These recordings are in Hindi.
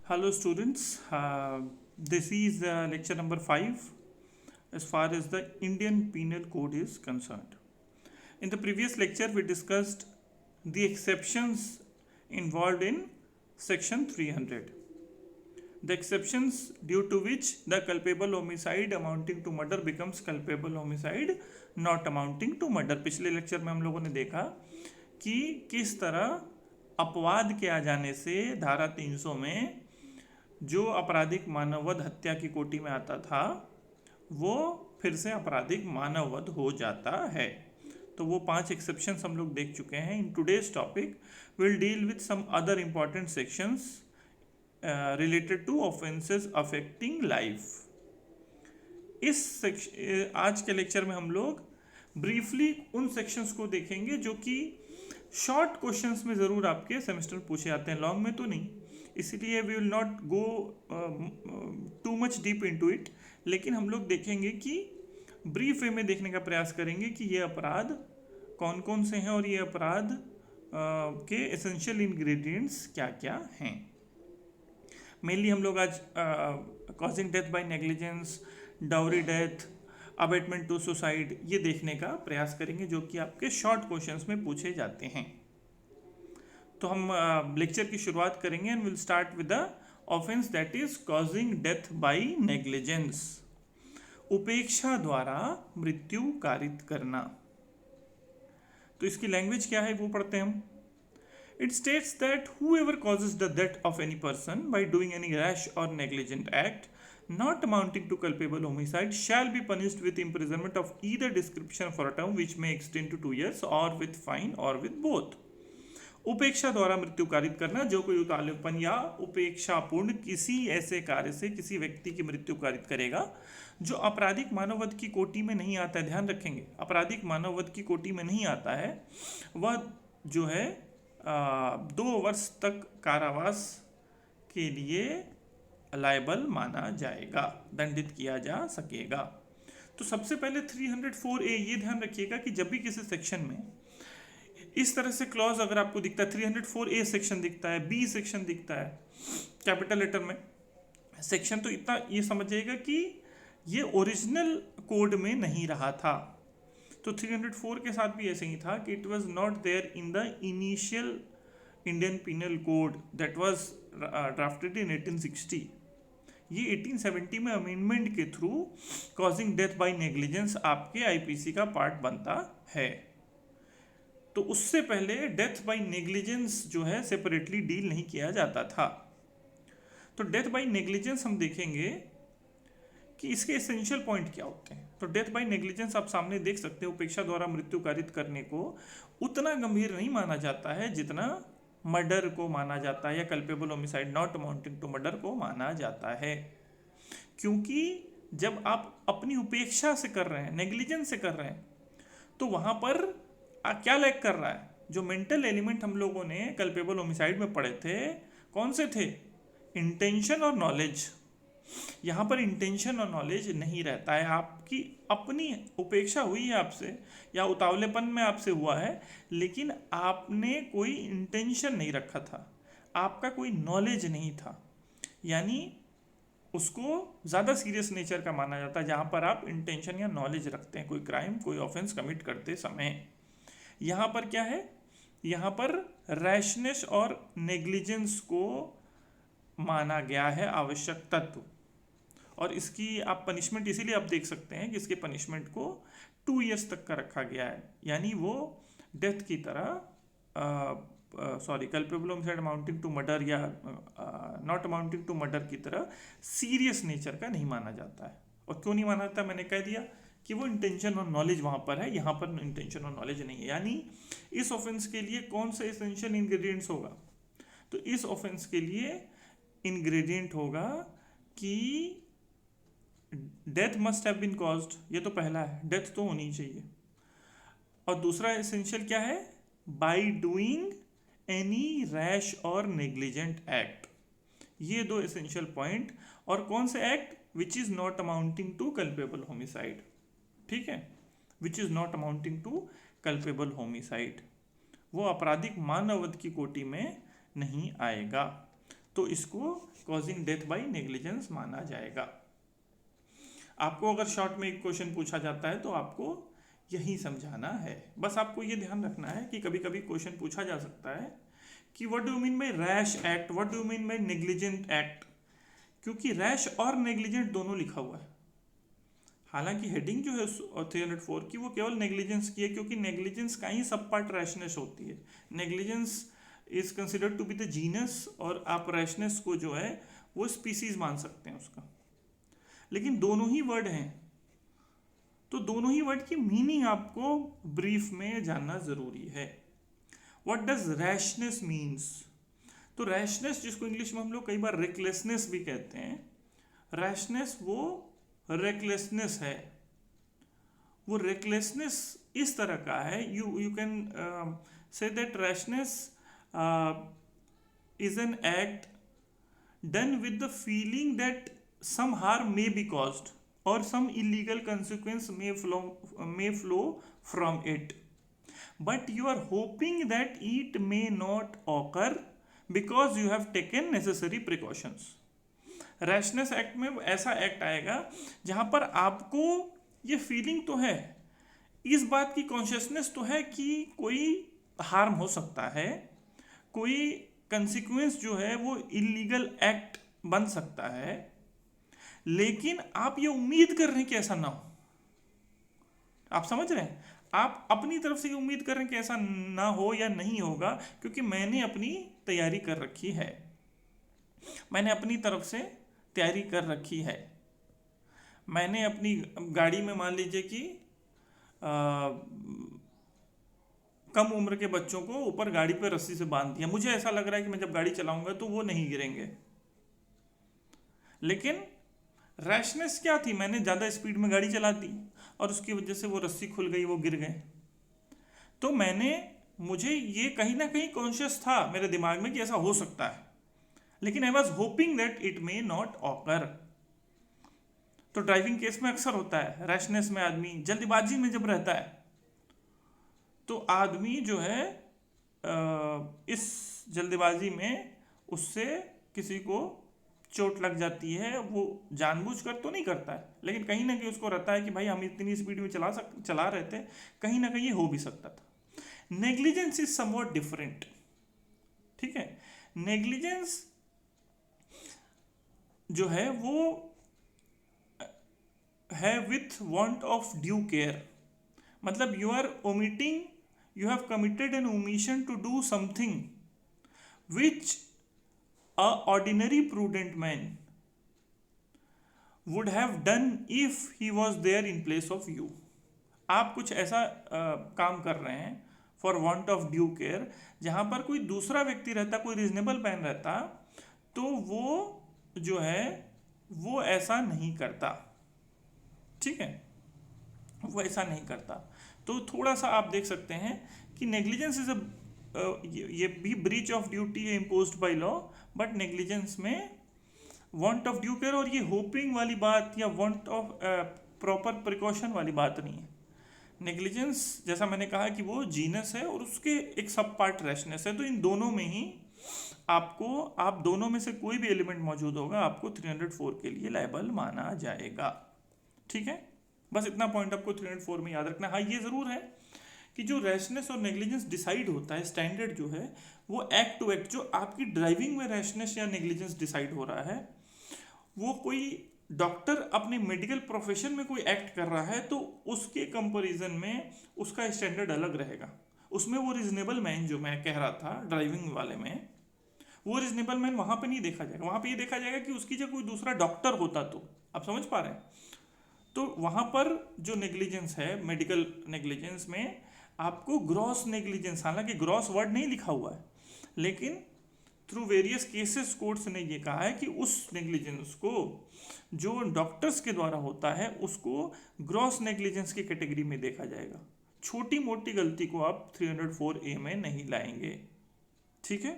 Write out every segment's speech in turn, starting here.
Hello students, this is lecture number 5 as far as the Indian Penal Code is concerned. In the previous lecture we discussed the exceptions involved in section 300. The exceptions due to which the culpable homicide amounting to murder becomes culpable homicide not amounting to murder. पिछले लेक्चर में हम लोगों ने देखा कि किस तरह अपवाद के आ जाने से धारा 300 में जो आपराधिक मानववध हत्या की कोटि में आता था वो फिर से आपराधिक मानववध हो जाता है। तो वो 5 एक्सेप्शंस हम लोग देख चुके हैं। In today's topic will deal with some other important sections related to offences affecting life. आज के लेक्चर में हम लोग ब्रीफली उन सेक्शंस को देखेंगे जो कि शॉर्ट क्वेश्चंस में ज़रूर आपके सेमेस्टर पूछे जाते हैं, लॉन्ग में तो नहीं, इसीलिए we will not go too much deep into it. लेकिन हम लोग देखेंगे कि ब्रीफ वे में देखने का प्रयास करेंगे कि ये अपराध कौन कौन से हैं और ये अपराध के एसेंशियल इंग्रेडिएंट्स क्या क्या हैं। मेनली हम लोग आज causing death by negligence, dowry death, abetment to suicide ये देखने का प्रयास करेंगे जो कि आपके शॉर्ट क्वेश्चंस में पूछे जाते हैं। तो हम लेक्चर की शुरुआत करेंगे and will start with the offence that is causing death by negligence, उपेक्षा द्वारा मृत्यु कारित करना। तो इसकी लैंग्वेज क्या है वो पढ़ते हैं हम। It states that whoever causes the death of any person by doing any rash or negligent act not amounting to culpable homicide shall be punished with imprisonment of either description for a term which may extend to 2 years or with fine or with both। उपेक्षा द्वारा मृत्यु कारित करना, जो कोई उतावलेपन या उपेक्षापूर्ण किसी ऐसे कार्य से किसी व्यक्ति की मृत्यु कारित करेगा जो आपराधिक मानववध की कोटि में नहीं आता है। ध्यान रखेंगे, आपराधिक मानववध की कोटि में नहीं आता है, वह जो है 2 वर्ष तक कारावास के लिए लायबल माना जाएगा, दंडित किया जा सकेगा। तो सबसे पहले 304A ये ध्यान रखिएगा कि जब भी किसी सेक्शन में इस तरह से क्लॉज अगर आपको दिखता है, 304A सेक्शन दिखता है, B सेक्शन दिखता है कैपिटल लेटर में सेक्शन, तो इतना ये समझिएगा कि ये ओरिजिनल कोड में नहीं रहा था। तो 304 के साथ भी ऐसे ही था कि it was not there in the initial Indian penal code that was drafted in 1860। ये 1870 में अमेंडमेंट के through causing death by negligence आपके आईपीसी का पार्ट बनता है। तो उससे पहले डेथ बाय नेग्लिजेंस जो है सेपरेटली डील नहीं किया जाता था। तो डेथ बाय नेग्लिजेंस हम देखेंगे कि इसके एसेंशियल पॉइंट क्या होते हैं। तो डेथ बाय नेग्लिजेंस आप सामने देख सकते हैं, उपेक्षा द्वारा मृत्यु कारित करने को उतना गंभीर नहीं माना जाता है जितना मर्डर को माना जाता है या culpable homicide not amounting to murder को माना जाता है। क्योंकि जब आप अपनी उपेक्षा से कर रहे हैं, नेग्लिजेंस से कर रहे हैं, तो वहां पर क्या लैक कर रहा है। जो मेंटल एलिमेंट हम लोगों ने कल्पेबल होमिसाइड में पढ़े थे, कौन से थे? इंटेंशन और नॉलेज। यहाँ पर इंटेंशन और नॉलेज नहीं रहता है। आपकी अपनी उपेक्षा हुई है आपसे या उतावलेपन में आपसे हुआ है, लेकिन आपने कोई इंटेंशन नहीं रखा था, आपका कोई नॉलेज नहीं था, यानी उसको ज़्यादा सीरियस नेचर का माना जाता है जहाँ पर आप इंटेंशन या नॉलेज रखते हैं कोई क्राइम, कोई ऑफेंस कमिट करते समय। यहाँ पर क्या है? यहाँ पर रैशनेस और नेग्लिजेंस को माना गया है आवश्यक तत्व, और इसकी आप पनिशमेंट इसीलिए आप देख सकते हैं कि इसके पनिशमेंट को 2 इयर्स तक का रखा गया है, यानी वो डेथ की तरह culpable homicide amounting to murder या नॉट अमाउंटिंग टू मर्डर की तरह सीरियस नेचर का नहीं माना जाता है। और क्यों नहीं माना जाता? मैंने कह दिया कि वो इंटेंशन और नॉलेज वहाँ पर है, यहाँ पर इंटेंशन और नॉलेज नहीं है। यानी इस ऑफेंस के लिए कौन सा एसेंशियल इंग्रेडिएंट्स होगा? तो इस ऑफेंस के लिए इंग्रेडिएंट होगा कि death must have been caused, ये तो पहला है, डेथ तो होनी चाहिए। और दूसरा एसेंशियल क्या है? बाय डूइंग एनी रैश और नेग्लिजेंट एक्ट। ये 2 एसेंशियल पॉइंट। और कौन से act? Which is not amounting to culpable homicide. ठीक है, which is not amounting to culpable homicide, वो आपराधिक मानववध की कोटि में नहीं आएगा। तो इसको कॉजिंग डेथ बाय नेग्लिजेंस माना जाएगा। आपको अगर शॉर्ट में एक क्वेश्चन पूछा जाता है तो आपको यही समझाना है। बस आपको ये ध्यान रखना है कि कभी कभी क्वेश्चन पूछा जा सकता है कि what do you mean by rash act, what do you mean by negligent act, क्योंकि रैश और नेग्लिजेंट दोनों लिखा हुआ है। हालांकि हेडिंग जो है 304 की वो केवल नेग्लिजेंस की है, क्योंकि नेग्लिजेंस का ही सब पार्ट रैशनेस होती है। Negligence is considered to be the genus, और आप रैशनेस को जो है वो स्पीसीज मान सकते हैं उसका। लेकिन दोनों ही वर्ड हैं, तो दोनों ही वर्ड की मीनिंग आपको ब्रीफ में जानना जरूरी है। What does rashness means? तो रैशनेस, जिसको इंग्लिश में हम लोग कई बार रेकलेसनेस भी कहते हैं, रैशनेस वो रेकलेसनेस है। वो रेकलेसनेस इस तरह का है, you can say that rashness is an act done with the feeling that some harm may be caused or some illegal consequence may flow from it, but you are hoping that it may not occur because you have taken necessary precautions. Rashness act में ऐसा एक्ट आएगा जहां पर आपको ये फीलिंग तो है, इस बात की कॉन्शियसनेस तो है कि कोई हार्म हो सकता है, कोई कंसिक्वेंस जो है वो इलीगल एक्ट बन सकता है, लेकिन आप ये उम्मीद कर रहे हैं कि ऐसा ना हो। आप समझ रहे हैं? आप अपनी तरफ से ये उम्मीद कर रहे हैं कि ऐसा ना हो या नहीं होगा, क्योंकि मैंने अपनी तैयारी कर रखी है, मैंने अपनी तरफ से तैयारी कर रखी है। मैंने अपनी गाड़ी में मान लीजिए कि कम उम्र के बच्चों को ऊपर गाड़ी पर रस्सी से बांध दिया। मुझे ऐसा लग रहा है कि मैं जब गाड़ी चलाऊंगा तो वो नहीं गिरेंगे, लेकिन रैशनेस क्या थी? मैंने ज़्यादा स्पीड में गाड़ी चला दी और उसकी वजह से वो रस्सी खुल गई, वो गिर गए। तो मुझे ये कहीं ना कहीं कॉन्शियस था मेरे दिमाग में कि ऐसा हो सकता है, लेकिन I was hoping that it may not occur. तो ड्राइविंग केस में अक्सर होता है, रैशनेस में आदमी जल्दबाजी में जब रहता है तो आदमी जो है इस जल्दबाजी में उससे किसी को चोट लग जाती है। वो जानबूझकर तो नहीं करता है, लेकिन कहीं ना कहीं उसको रहता है कि भाई हम इतनी स्पीड में चला रहे थे, कहीं ना कहीं ये हो भी सकता था। नेग्लिजेंस इज समवॉट डिफरेंट, ठीक है। नेग्लिजेंस जो है वो है with want of due care, मतलब you are omitting, you have committed an omission to do something which a ordinary prudent man would have done if he was there in place of you. आप कुछ ऐसा काम कर रहे हैं for want of due care, जहां पर कोई दूसरा व्यक्ति रहता, कोई रीजनेबल मैन रहता, तो वो जो है वो ऐसा नहीं करता, ठीक है, वो ऐसा नहीं करता। तो थोड़ा सा आप देख सकते हैं कि नेग्लिजेंस इज ये भी ब्रीच ऑफ ड्यूटी है imposed by law, but negligence में वांट ऑफ ड्यू केयर और ये होपिंग वाली बात या वांट ऑफ प्रॉपर प्रिकॉशन वाली बात नहीं है। नेग्लिजेंस जैसा मैंने कहा कि वो जीनस है और उसके एक सब पार्ट रैशनेस है, तो इन दोनों में ही आप दोनों में से कोई भी एलिमेंट मौजूद होगा आपको 304 के लिए लायबल माना जाएगा, ठीक है। बस इतना पॉइंट आपको 304 में याद रखना। हाँ, ये जरूर है कि जो रैशनेस और नेग्लिजेंस डिसाइड होता है, स्टैंडर्ड जो है वो एक्ट टू एक्ट, जो आपकी ड्राइविंग में रैशनेस या नेग्लिजेंस डिसाइड हो रहा है, वो कोई डॉक्टर अपने मेडिकल प्रोफेशन में कोई एक्ट कर रहा है तो उसके कंपैरिजन में उसका स्टैंडर्ड अलग रहेगा। उसमें वो रीजनेबल मैन जो मैं कह रहा था ड्राइविंग वाले में, वो रीजनेबल मैन वहां पे नहीं देखा जाएगा, वहां पे ये देखा जाएगा कि उसकी जगह कोई दूसरा डॉक्टर होता तो। आप समझ पा रहे हैं? तो वहां पर जो नेग्लिजेंस है, मेडिकल नेग्लिजेंस में आपको ग्रॉस नेग्लिजेंस, हालांकि ग्रॉस वर्ड नहीं लिखा हुआ है, लेकिन थ्रू वेरियस केसेस कोर्ट्स ने ये कहा है कि उस नेग्लिजेंस को जो डॉक्टर्स के द्वारा होता है उसको ग्रॉस नेग्लिजेंस की कैटेगरी में देखा जाएगा। छोटी मोटी गलती को आप 304A में नहीं लाएंगे, ठीक है।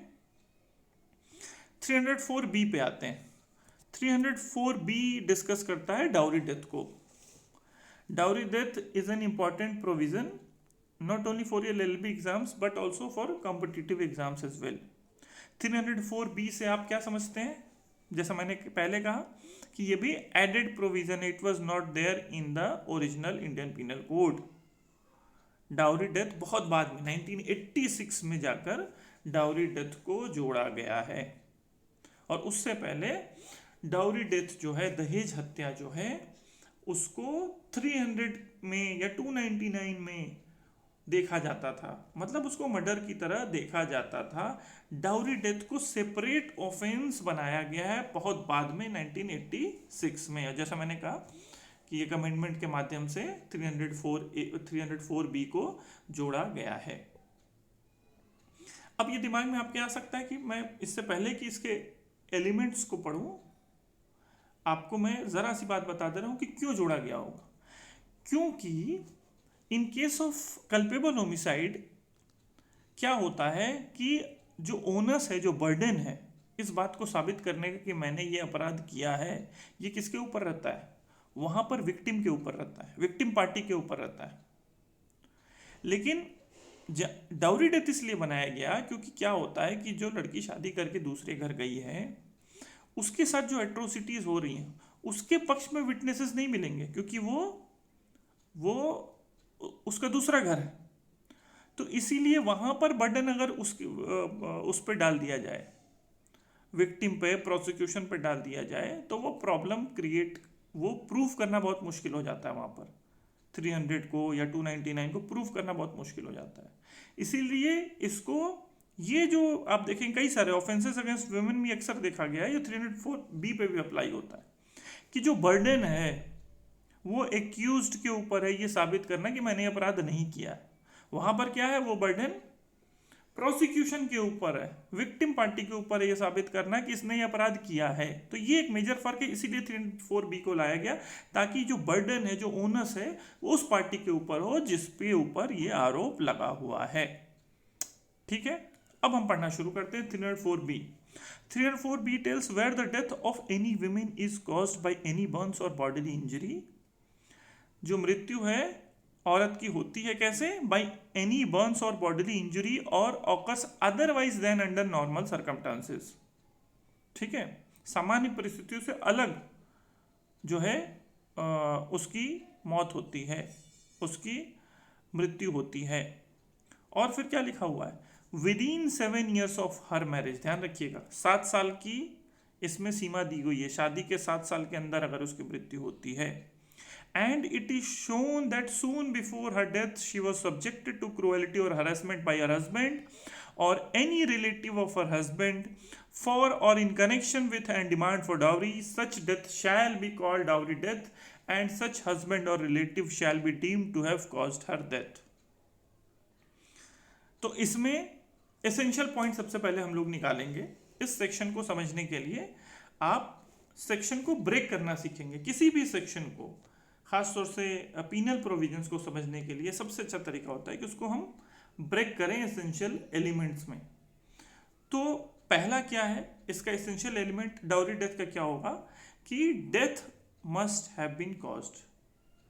304B पे आते हैं। 304B डिस्कस करता है डाउरी डेथ को। Dowry death is an important provision not only for your LLB exams but also for competitive exams as well. 304B से आप क्या समझते हैं? जैसा मैंने पहले कहा कि ये भी added provision, it was not there in the original Indian penal code. Dowry death बहुत बाद में 1986 में जाकर डाउरी डेथ को जोड़ा गया है, और उससे पहले डाउरी डेथ जो है, दहेज हत्या जो है, उसको 300 में या 299 में देखा जाता था, मतलब उसको मर्डर की तरह देखा जाता था। डाउरी डेथ को सेपरेट ऑफेंस बनाया गया है बहुत बाद में 1986 में, जैसा मैंने कहा कि एक अमेंडमेंट के माध्यम से 304B को जोड़ा गया है। अब ये दिमाग में आपके आ सकता है कि मैं इससे पहले कि इसके एलिमेंट्स को पढ़ूं, आपको मैं जरा सी बात बता दे रहा हूं कि क्यों जोड़ा गया होगा। क्योंकि in case of culpable homicide क्या होता है कि जो ओनस है, जो बर्डन है, इस बात को साबित करने का कि मैंने ये अपराध किया है, ये किसके ऊपर रहता है? वहां पर विक्टिम के ऊपर रहता है, विक्टिम पार्टी के ऊपर रहता है। लेकिन डाउरी डेथ इसलिए बनाया गया क्योंकि क्या होता है कि जो लड़की शादी करके दूसरे घर गई है, उसके साथ जो एट्रोसिटीज हो रही हैं, उसके पक्ष में विटनेसेस नहीं मिलेंगे, क्योंकि वो उसका दूसरा घर है। तो इसीलिए वहां पर बर्डन अगर उस पर डाल दिया जाए, विक्टिम पे, प्रोसिक्यूशन पे डाल दिया जाए, तो वो प्रॉब्लम वो प्रूफ करना बहुत मुश्किल हो जाता है। वहां पर 300 को या 299 को प्रूफ करना बहुत मुश्किल हो जाता है। इसीलिए इसको, ये जो आप देखें कई सारे ऑफेंसेस अगेंस्ट वुमेन में अक्सर देखा गया है, ये 304B पे भी अप्लाई होता है कि जो बर्डन है वो एक्यूज्ड के ऊपर है ये साबित करना कि मैंने अपराध नहीं किया। वहां पर क्या है, वो बर्डन प्रोसिक्यूशन के ऊपर है, विक्टिम पार्टी के ऊपर है ये साबित करना कि इसने ये अपराध किया है। तो ये एक मेजर फर्क है, इसीलिए 304B को लाया गया, ताकि जो बर्डन है, जो ओनस है, वो उस पार्टी के ऊपर हो जिसपे ऊपर ये आरोप लगा हुआ है। ठीक है, अब हम पढ़ना शुरू करते हैं 304B। 304B tells where the death of any women is caused by any burns और बॉडीली इंजरी। जो मृत्यु है औरत की होती है कैसे? बाय एनी बर्न्स और बॉडीली इंजरी और occurs otherwise than under normal circumstances. ठीक है, सामान्य परिस्थितियों से अलग जो है उसकी मौत होती है, उसकी मृत्यु होती है। और फिर क्या लिखा हुआ है? With in 7 years of her marriage. ध्यान रखिएगा, 7 साल की इसमें सीमा दी गई है, शादी के 7 साल के अंदर अगर उसकी मृत्यु होती है। And it is shown that soon before her death she was subjected to cruelty or harassment by her husband or any relative of her husband for or in connection with and demand for dowry. Such death shall be called dowry death, and such husband or relative shall be deemed to have caused her death. तो इसमें एसेंशियल पॉइंट सबसे पहले हम लोग निकालेंगे। इस सेक्शन को समझने के लिए आप सेक्शन को ब्रेक करना सीखेंगे। किसी भी सेक्शन को, खासतौर से पीनल प्रोविजंस को समझने के लिए सबसे अच्छा तरीका होता है कि उसको हम ब्रेक करें एसेंशियल एलिमेंट्स में। तो पहला क्या है इसका एसेंशियल एलिमेंट डाउरी डेथ का? क्या होगा कि death must have been caused.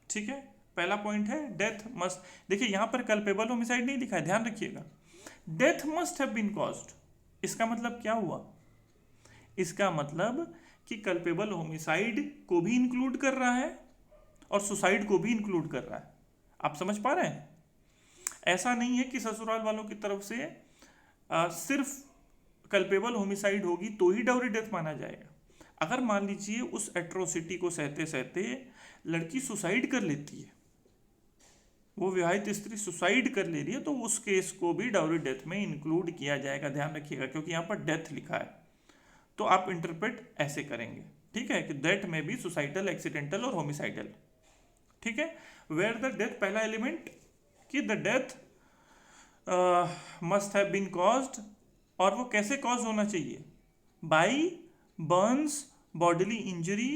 ठीक है, पहला पॉइंट है डेथ मस्ट। देखिए यहां पर कल्पेबल होमिसाइड नहीं लिखा है, ध्यान रखिएगा, death must have been caused. इसका मतलब क्या हुआ? इसका मतलब कि कल्पेबल होमिसाइड को भी इंक्लूड कर रहा है और सुसाइड को भी इंक्लूड कर रहा है। आप समझ पा रहे हैं? ऐसा नहीं है कि ससुराल वालों की तरफ से सिर्फ कल्पेबल होमिसाइड होगी तो ही डाउरी डेथ माना जाएगा। अगर मान लीजिए उस एट्रोसिटी को सहते सहते लड़की सुसाइड कर लेती है, वो विवाहित स्त्री सुसाइड कर ले रही है, तो उस केस को भी डाउरी डेथ में इंक्लूड किया जाएगा। ध्यान रखिएगा, क्योंकि यहाँ पर डेथ लिखा है, तो आप इंटरप्रेट ऐसे करेंगे। ठीक है, कि डेथ में भी सुसाइडल, एक्सीडेंटल और होमिसाइडल। ठीक है, वेयर द डेथ, पहला एलिमेंट कि the death must have been caused, और वो कैसे कॉज होना चाहिए? बाय बर्न्स, बॉडीली इंजरी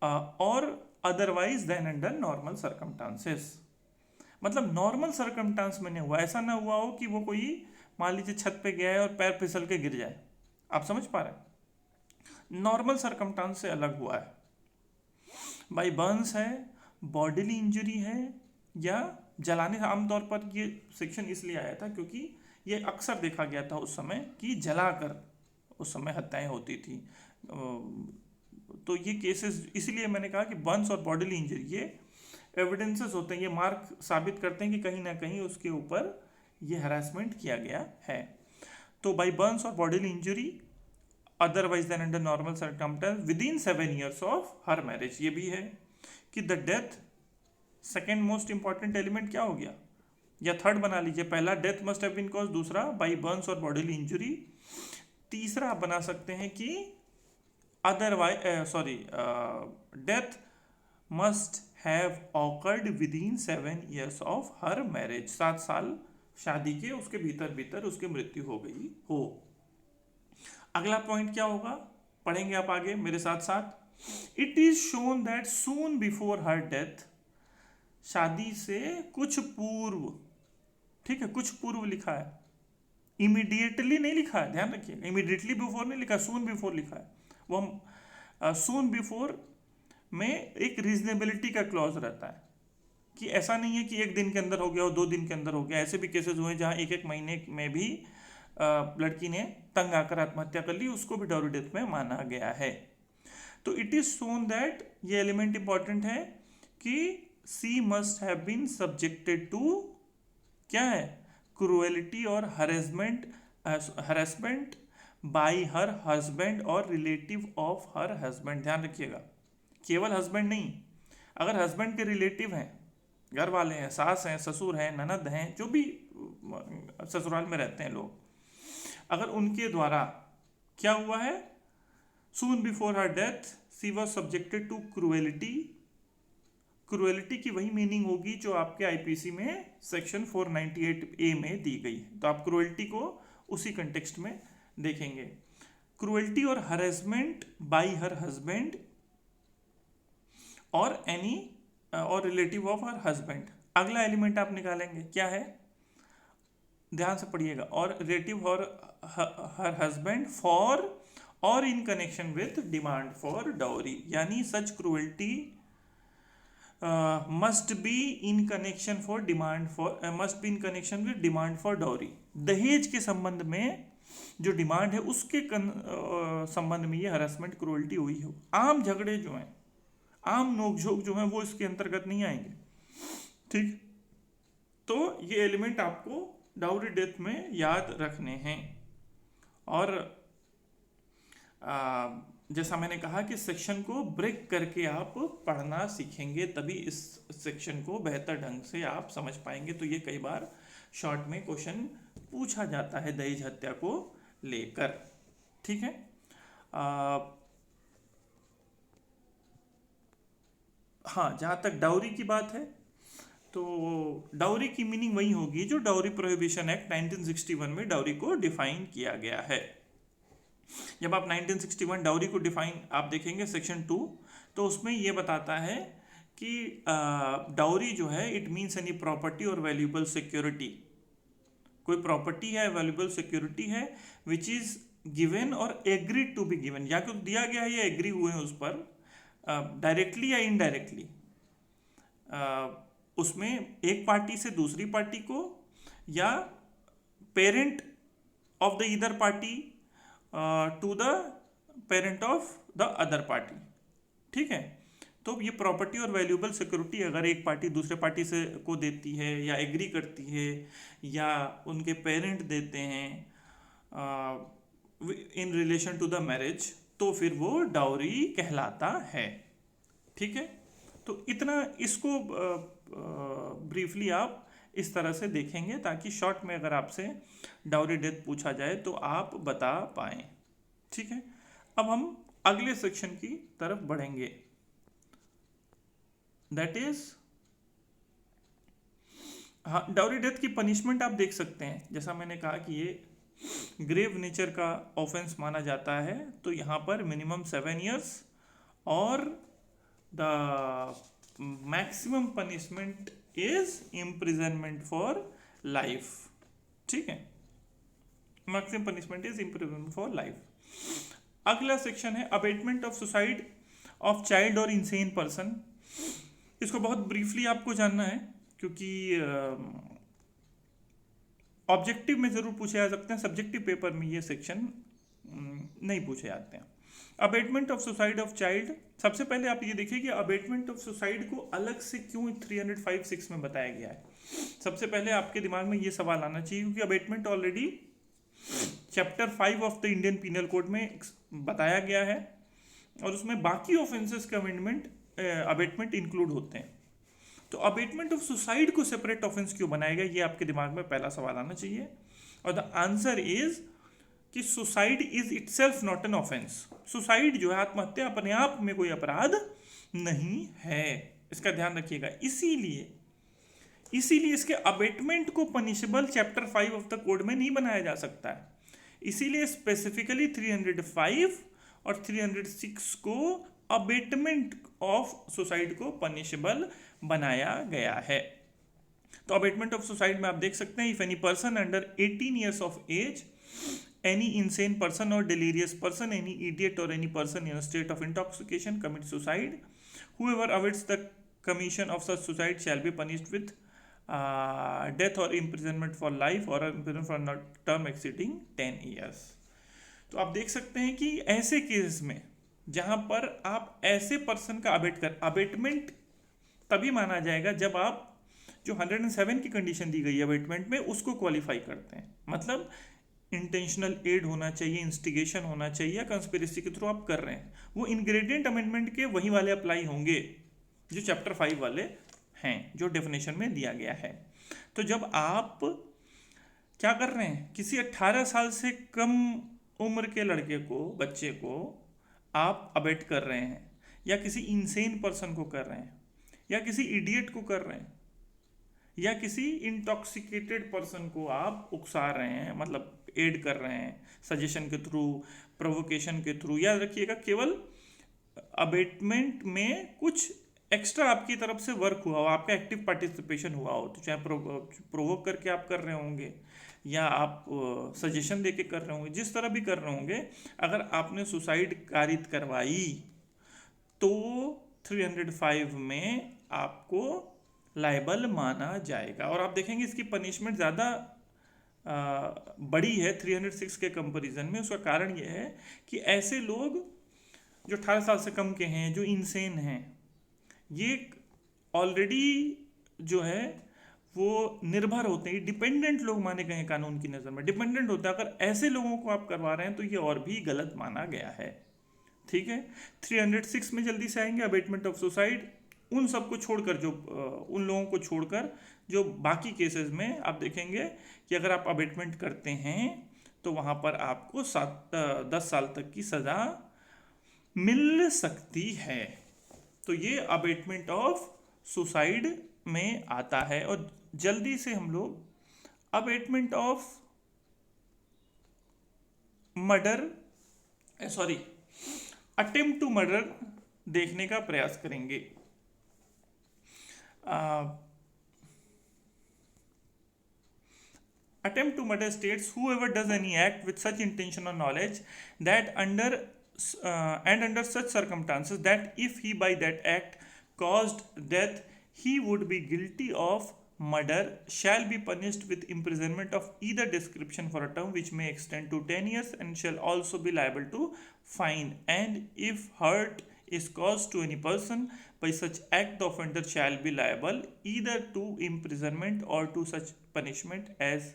और otherwise than under normal circumstances. मतलब नॉर्मल सर्कमस्टांस में नहीं हुआ, ऐसा ना हुआ हो कि वो कोई मान लीजिए छत पे गया है और पैर फिसल के गिर जाए। आप समझ पा रहे हैं? नॉर्मल सर्कमस्टांस से अलग हुआ है। बाई बर्न्स है, बॉडीली इंजरी है, या जलाने। आमतौर पर ये सेक्शन इसलिए आया था क्योंकि ये अक्सर देखा गया था उस समय कि जलाकर उस समय हत्याएं होती थी। तो ये केसेस, इसलिए मैंने कहा कि बर्न्स और बॉडीली इंजरी ये एविडेंसेस होते हैं, ये मार्क साबित करते हैं कि कहीं ना कहीं उसके ऊपर ये हरासमेंट किया गया है। तो बाई बर्न्स और bodily injury otherwise than under normal circumstance within 7 years of her marriage. ये भी है कि the death, second most important element क्या हो गया, या थर्ड बना लीजिए, पहला death must have been cause, दूसरा बाई बर्न्स और बॉडीली इंजरी, तीसरा आप बना सकते हैं कि otherwise death must have occurred within 7 years of her marriage, 7 साल शादी के उसके भीतर भीतर उसकी मृत्यु हो गई हो। अगला पॉइंट क्या होगा, पढ़ेंगे आप आगे मेरे साथ साथ। It is shown that soon before her death, शादी से कुछ पूर्व, ठीक है, कुछ पूर्व लिखा है, इमीडिएटली नहीं लिखा है, ध्यान रखिएगा, इमीडिएटली बिफोर नहीं लिखा, सून बिफोर लिखा है। वो हम सून बिफोर में एक रीजनेबिलिटी का क्लॉज रहता है कि ऐसा नहीं है कि 1 दिन के अंदर हो गया और 2 दिन के अंदर हो गया। ऐसे भी केसेस हुए जहाँ 1-1 महीने में भी लड़की ने तंग आकर आत्महत्या कर ली, उसको भी डाउरी डेथ में माना गया है। तो इट इज शोन दैट, ये एलिमेंट इंपॉर्टेंट है कि she must have been subjected to, क्या है, क्रूएलिटी और हरेसमेंट बाई हर हस्बैंड और रिलेटिव ऑफ हर हस्बैंड। ध्यान रखिएगा, केवल हस्बैंड नहीं, अगर हस्बैंड के रिलेटिव हैं, घर वाले हैं, सास हैं, ससुर हैं, ननद हैं, जो भी ससुराल में रहते हैं लोग, अगर उनके द्वारा क्या हुआ है, soon before her death she was subjected to cruelty. Cruelty की वही मीनिंग होगी जो आपके आईपीसी में सेक्शन 498A में दी गई है, तो आप क्रूएलिटी को उसी कंटेक्स्ट में देखेंगे। क्रूएलिटी और हरेसमेंट बाई हर हस्बैंड और एनी और रिलेटिव ऑफ हर हस्बैंड। अगला एलिमेंट आप निकालेंगे, क्या है, ध्यान से पढ़िएगा, और रिलेटिव और हर हस्बैंड फॉर और in connection with demand for dowry, यानी such cruelty must be in connection for demand for, must be in connection with demand for dowry. दहेज के संबंध में जो डिमांड है उसके संबंध में ये हरासमेंट क्रूएलिटी हुई हो। आम झगड़े जो हैं, आम नोकझोंक जो हैं, वो इसके अंतर्गत नहीं आएंगे, ठीक। तो ये एलिमेंट आपको डाउरी डेथ में याद रखने हैं। और जैसा मैंने कहा कि सेक्शन को ब्रेक करके आप पढ़ना सीखेंगे, तभी इस सेक्शन को बेहतर ढंग से आप समझ पाएंगे। तो ये कई बार शॉर्ट में क्वेश्चन पूछा जाता है दहेज हत्या को लेकर, ठीक है। हाँ, जहाँ तक डाउरी की बात है, तो डाउरी की मीनिंग वही होगी जो डाउरी प्रोहिबिशन एक्ट 1961 में डाउरी को डिफाइन किया गया है। जब आप 1961 डाउरी को डिफाइन आप देखेंगे सेक्शन 2, तो उसमें ये बताता है कि डाउरी जो है इट मीन्स एनी प्रॉपर्टी और वैल्यूएबल सिक्योरिटी, कोई प्रॉपर्टी है, वैल्यूएबल सिक्योरिटी है विच इज गिवन और एग्रीड टू बी गिवन, या कुछ दिया गया है या एग्री हुए हैं उस पर डायरेक्टली या इनडायरेक्टली, उसमें एक पार्टी से दूसरी पार्टी को, या parent of the either party to the parent of the other party, ठीक है। तो ये प्रॉपर्टी और वैल्यूएबल सिक्योरिटी अगर एक पार्टी दूसरे पार्टी से को देती है या एग्री करती है या उनके पेरेंट देते हैं in relation to the marriage, तो फिर वो डाउरी कहलाता है, ठीक है। तो इतना इसको ब्रीफली आप इस तरह से देखेंगे ताकि शॉर्ट में अगर आपसे डाउरी डेथ पूछा जाए तो आप बता पाएं, ठीक है। अब हम अगले सेक्शन की तरफ बढ़ेंगे, दैट इज, हाँ, डाउरी डेथ की पनिशमेंट आप देख सकते हैं। जैसा मैंने कहा कि ये ग्रेव नेचर का ऑफेंस माना जाता है, तो यहाँ पर मिनिमम 7 years और the maximum punishment is imprisonment for life, ठीक है। Maximum punishment is imprisonment for life. अगला सेक्शन है abetment of suicide of child और इंसेन पर्सन। इसको बहुत ब्रीफली आपको जानना है क्योंकि ऑब्जेक्टिव में ज़रूर पूछे जा सकते हैं, सब्जेक्टिव पेपर में ये सेक्शन नहीं पूछे जाते हैं। Abetment of suicide of child, सबसे पहले आप ये देखिए कि अबेटमेंट ऑफ सुसाइड को अलग से क्यों 305(6) में बताया गया है। सबसे पहले आपके दिमाग में ये सवाल आना चाहिए क्योंकि abetment already chapter 5 of the Indian penal code में बताया गया है और उसमें बाकी ऑफेंसेस का अबेटमेंट इंक्लूड होते हैं। तो अबेटमेंट ऑफ सुसाइड को सेपरेट ऑफेंस क्यों बनाया गया, ये आपके दिमाग में पहला सवाल आना चाहिए। और द आंसर इज कि suicide is itself not an offence. Suicide जो है, आत्महत्या, अपने आप में कोई अपराध नहीं है, इसका ध्यान रखिएगा। इसीलिए इसके अबेटमेंट को punishable chapter 5 of the code में नहीं बनाया जा सकता है। इसीलिए स्पेसिफिकली 305 और 306 को अबेटमेंट ऑफ सुसाइड को पनिशेबल बनाया गया है। तो अबेटमेंट ऑफ सुसाइड में आप देख सकते हैं, if any person under 18 years of age, any insane person or delirious person, any idiot or any person in a state of intoxication commits suicide, whoever awaits the commission of such suicide shall be punished with death or imprisonment for life or imprisonment for a term exceeding 10 years। तो आप देख सकते हैं कि ऐसे केस में जहां पर आप ऐसे पर्सन का अबेटमेंट तभी माना जाएगा जब आप जो 107 की कंडीशन दी गई है अबेटमेंट में उसको क्वालिफाई करते हैं। मतलब इंटेंशनल एड होना चाहिए, इंस्टिगेशन होना चाहिए, कंस्पिरेसी के थ्रू आप कर रहे हैं। वो इंग्रेडिएंट अमेंडमेंट के वही वाले अप्लाई होंगे जो चैप्टर 5 वाले हैं, जो डेफिनेशन में दिया गया है। तो जब आप क्या कर रहे हैं, किसी 18 साल से कम उम्र के लड़के को, बच्चे को आप अबेट कर रहे हैं, या किसी इंसेन पर्सन को कर रहे हैं, या किसी इडियट को कर रहे हैं, या किसी इंटॉक्सिकेटेड पर्सन को आप उकसा रहे हैं, मतलब एड कर रहे हैं सजेशन के थ्रू, प्रोवोकेशन के थ्रू। याद रखिएगा, केवल अबेटमेंट में कुछ एक्स्ट्रा आपकी तरफ से वर्क हुआ हो, आपका एक्टिव पार्टिसिपेशन हुआ हो, तो चाहे प्रोवोक करके आप कर रहे होंगे या आप सजेशन देके कर रहे होंगे, जिस तरह भी कर रहे होंगे, अगर आपने सुसाइड कारित करवाई तो 305 में आपको लायबल माना जाएगा। और आप देखेंगे इसकी पनिशमेंट ज़्यादा बड़ी है 306 के कंपैरिजन में। उसका कारण यह है कि ऐसे लोग जो 18 साल से कम के हैं, जो इंसेन हैं, ये ऑलरेडी जो है वो निर्भर होते हैं, डिपेंडेंट लोग माने गए हैं कानून की नज़र में, डिपेंडेंट होता है। अगर ऐसे लोगों को आप करवा रहे हैं तो ये और भी गलत माना गया है। ठीक है, 306 में जल्दी से आएंगे, अबेटमेंट ऑफ सुसाइड। उन सबको छोड़कर, जो उन लोगों को छोड़कर जो बाकी केसेस में आप देखेंगे कि अगर आप अबेटमेंट करते हैं तो वहाँ पर आपको 10 साल तक की सज़ा मिल सकती है। तो ये अबेटमेंट ऑफ सुसाइड में आता है। और जल्दी से हम लोग abetment of murder, attempt to murder देखने का प्रयास करेंगे। Attempt to murder states whoever does any act with such intention or knowledge that under such circumstances that if he by that act caused death, he would be guilty of murder, shall be punished with imprisonment of either description for a term which may extend to 10 years and shall also be liable to fine. And if hurt is caused to any person by such act, the offender shall be liable either to imprisonment or to such punishment as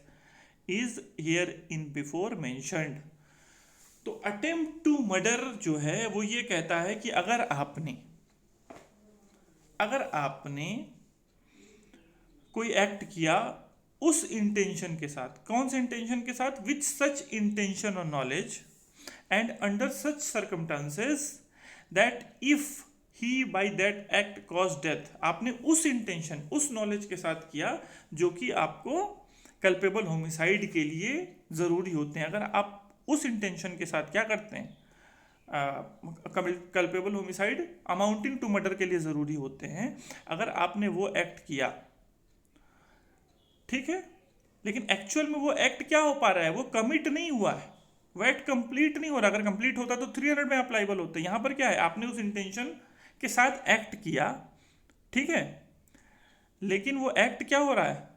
is here in before mentioned। तो अटेम्प्ट टू मर्डर जो है वो ये कहता है कि अगर आपने कोई एक्ट किया उस इंटेंशन के साथ, कौन से इंटेंशन के साथ, विथ सच इंटेंशन और knowledge and under such circumstances that if he by that act cause death, आपने उस इंटेंशन, उस नॉलेज के साथ किया जो कि आपको कल्पेबल होमिसाइड के लिए ज़रूरी होते हैं। अगर आप उस इंटेंशन के साथ क्या करते हैं, culpable homicide amounting to murder के लिए ज़रूरी होते हैं, अगर आपने वो एक्ट किया, ठीक है, लेकिन एक्चुअल में वो एक्ट क्या हो पा रहा है, वो कमिट नहीं हुआ है, वो एक्ट कंप्लीट नहीं हो रहा। अगर कंप्लीट होता तो 300 में आप लायबल होते। यहाँ पर क्या है, आपने उस इंटेंशन के साथ एक्ट किया, ठीक है, लेकिन वो एक्ट क्या हो रहा है,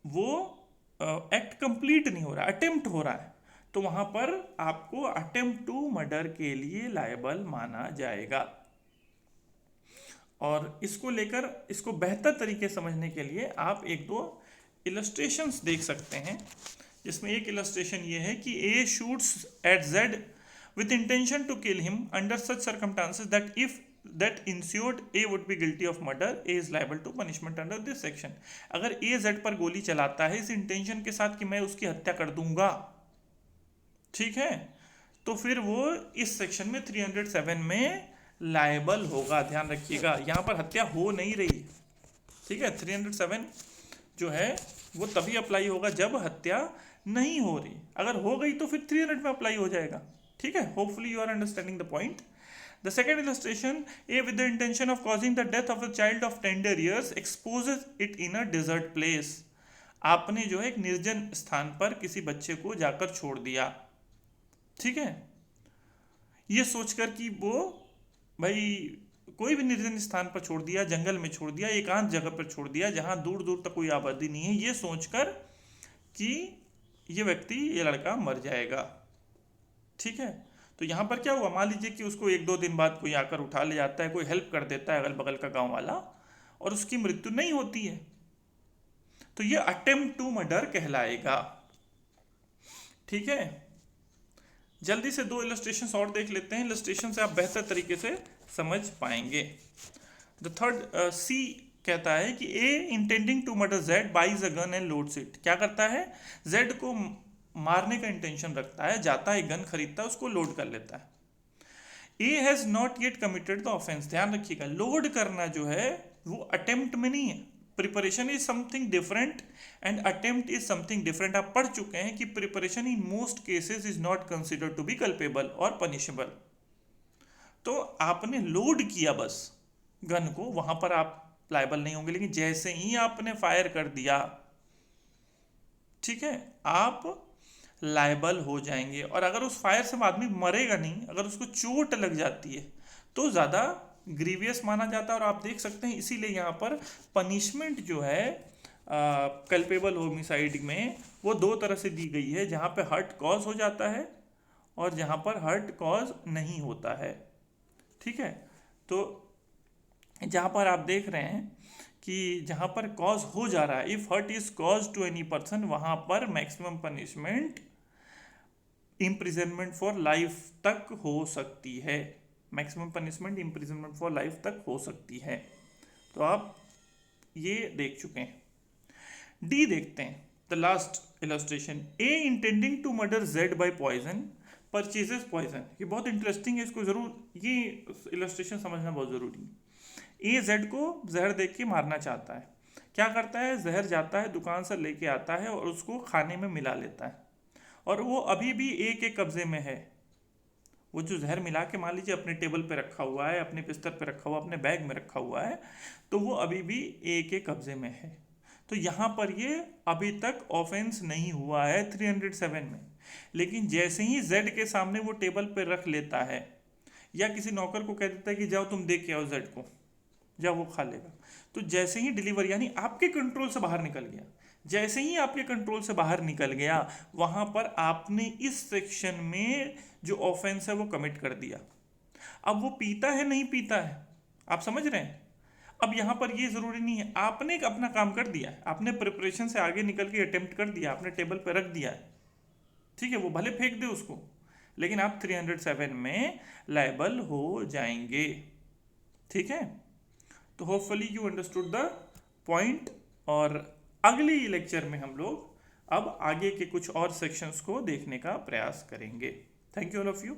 वो एक्ट कंप्लीट नहीं हो रहा, अटेम्प्ट हो रहा है, तो वहां पर आपको अटेम्प्ट टू मर्डर के लिए लायबल माना जाएगा। और इसको लेकर इसको बेहतर तरीके से समझने के लिए आप एक दो इलस्ट्रेशंस देख सकते हैं, जिसमें एक इलस्ट्रेशन ये है कि A shoots at Z with intention to kill him under such circumstances that if that ensued A would be guilty of murder, A is liable to punishment under this section। अगर A Z पर गोली चलाता है इस इंटेंशन के साथ कि मैं उसकी हत्या कर दूंगा, ठीक है, तो फिर वो इस सेक्शन में 307 में लायबल होगा। ध्यान रखिएगा, यहाँ पर हत्या हो नहीं रही, ठीक है। 307 जो है वो तभी अप्लाई होगा जब हत्या नहीं हो रही, अगर हो गई तो फिर 300 में अप्लाई हो जाएगा, ठीक है। Hopefully you are understanding the point. The second illustration, A with the intention of causing the death of a child of tender years exposes it in a desert place. आपने जो है एक निर्जन स्थान पर किसी बच्चे को जाकर छोड़ दिया, ठीक है, ये सोचकर कि वो भाई कोई भी निर्जन स्थान पर छोड़ दिया, जंगल में छोड़ दिया, एकांत जगह पर छोड़ दिया जहां दूर दूर तक कोई आबादी नहीं है, ये सोचकर कि ये व्यक्ति, ये लड़का मर जाएगा, ठीक है। तो यहाँ पर क्या हुआ, मान लीजिए कि उसको 1-2 दिन बाद कोई आकर उठा ले जाता है, कोई हेल्प कर देता है अगल बगल का गांव वाला, और उसकी मृत्यु नहीं होती है, तो ये अटेम्प्ट टू मर्डर कहलाएगा, ठीक है। जल्दी से 2 इलस्ट्रेशन और देख लेते हैं, इलस्ट्रेशन से आप बेहतर तरीके से समझ पाएंगे। द थर्ड सी कहता है कि A intending to murder Z buys a gun and loads it. क्या करता है, जेड को मारने का इंटेंशन रखता है, जाता है गन खरीदता है, उसको लोड कर लेता है। A has not yet committed the offence. ध्यान रखिएगा, लोड करना जो है वो अटेम्प्ट में नहीं है, preparation is something different and attempt is something different. आप पढ़ चुके हैं कि preparation in most cases is not considered to be culpable और पनिशेबल। तो आपने लोड किया बस गन को, वहां पर आप लायबल नहीं होंगे, लेकिन जैसे ही आपने फायर कर दिया, ठीक है, आप लायबल हो जाएंगे। और अगर उस फायर से आदमी मरेगा नहीं, अगर उसको चोट लग जाती है तो ज़्यादा ग्रीवियस माना जाता है। और आप देख सकते हैं इसीलिए यहाँ पर पनिशमेंट जो है कल्पेबल होमिसाइड में वो 2 तरह से दी गई है, जहाँ पे हर्ट कॉज हो जाता है और जहाँ पर हर्ट कॉज नहीं होता है, ठीक है। तो जहाँ पर आप देख रहे हैं कि जहाँ पर कॉज हो जा रहा है, if hurt is cause to any person, वहाँ पर maximum punishment imprisonment for life तक हो सकती है। Maximum punishment imprisonment for life तक हो सकती है। तो आप ये देख चुके हैं। डी देखते हैं, the last illustration, A intending to murder Z by poison purchases poison. ये बहुत इंटरेस्टिंग है, इसको जरूर, ये इलस्ट्रेशन समझना बहुत जरूरी है। ए जेड को जहर देख के मारना चाहता है, क्या करता है, जहर जाता है दुकान से लेके आता है और उसको खाने में मिला लेता है, और वो अभी भी ए के कब्जे में है। वो जो जहर मिला के मान लीजिए अपने टेबल पे रखा हुआ है, अपने बिस्तर पे रखा हुआ, अपने बैग में रखा हुआ है, तो वो अभी भी ए के कब्जे में है। तो यहाँ पर ये अभी तक ऑफेंस नहीं हुआ है 307 में, लेकिन जैसे ही जेड के सामने वो टेबल पे रख लेता है या किसी नौकर को कह देता है कि जाओ तुम दे के आओ जेड को, जाओ वो खा लेगा, तो जैसे ही डिलीवर यानी आपके कंट्रोल से बाहर निकल गया, जैसे ही आपके कंट्रोल से बाहर निकल गया, वहां पर आपने इस सेक्शन में जो ऑफेंस है वो कमिट कर दिया। अब वो पीता है नहीं पीता है, आप समझ रहे हैं। अब यहाँ पर ये जरूरी नहीं है, आपने अपना काम कर दिया है, आपने प्रिपरेशन से आगे निकल के अटेम्प्ट कर दिया, आपने टेबल पर रख दिया है, ठीक है, वो भले फेंक दे उसको, लेकिन आप 307 में लायबल हो जाएंगे, ठीक है। तो hopefully you understood the point, और अगली लेक्चर में हम लोग अब आगे के कुछ और सेक्शंस को देखने का प्रयास करेंगे। Thank you all of you.